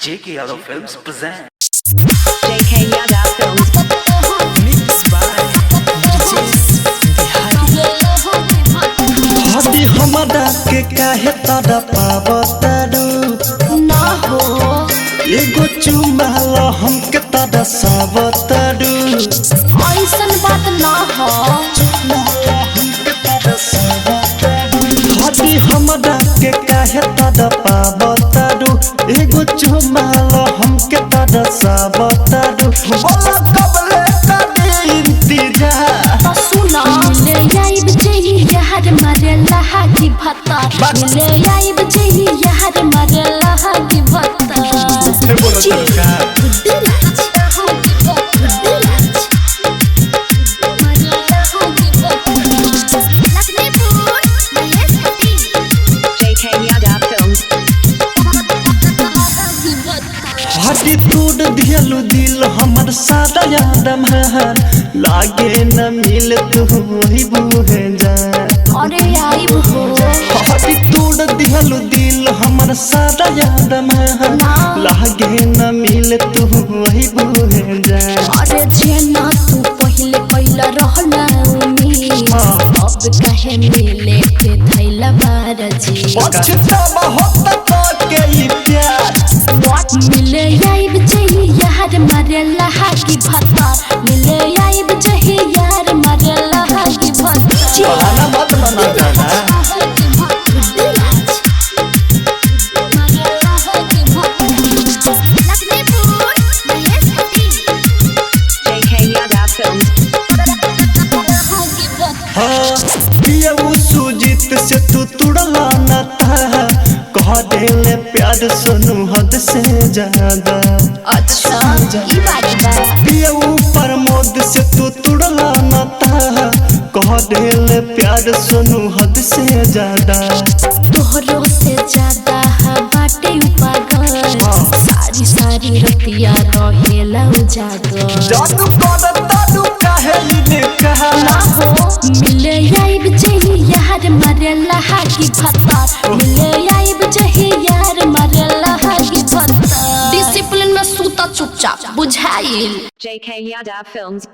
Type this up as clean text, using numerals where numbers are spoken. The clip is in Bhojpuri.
JK Yadav Films present JK Yadav Films. Mixed by Brijesh Bihari. हदी हमरा के काहे तड़ा पावतारू ना हो एगो चुमाल हमके तड़ा सावतारू ऐसन बात ना हो। हदी हमरा के काहे तड़ा पावतारू एगो चुमाल हमके तड़ा सावतारू बोला कबले करे इंतजार तो सुना मिले आइब जही यार मारे लहा की भत्ता मिले आइब जही यार मारे लहा की भत्ता JK Yadav Films. हटी तोड़ दियलु दिल हमर सादा यादम है लागे न मिल तू वही बूहे जा अरे आइब हो हटी तोड़ दियलु दिल हमर सादा यादम है लागे न मिल तू वही बूहे जा अरे जेना तू पहले कैला रहला उम्मीद अब कहे मिले के थैला बारजी पछतावा होता तो के ई प्यार मिले आइब जही यार मारे लहा की भत्ता मिले आइब जही यार मारे लहा की भत्ता बहाना मत बना जाना JK Yadav Films. हाँ पियऊ सुजीत से तू तुड़ला न था कह देले प्यार सुनू हद से ज्यादा अच्छा ई बात बा पियऊ प्रमोद से तू तुड़ला न था कह देले प्यार सुनू हद से ज्यादा तोहरो से ज्यादा बाटे पागल सारी सारी रतिया रहेला उजागर जादू कर दादू काहे इने कहा ना हो मिले आइब जही यार मारे लहा की भत्ता मिले आइब जही यार मारे लहा की भत्ता डिसिप्लिन में सूता चुपचाप बुझाइल JK Yadav Films.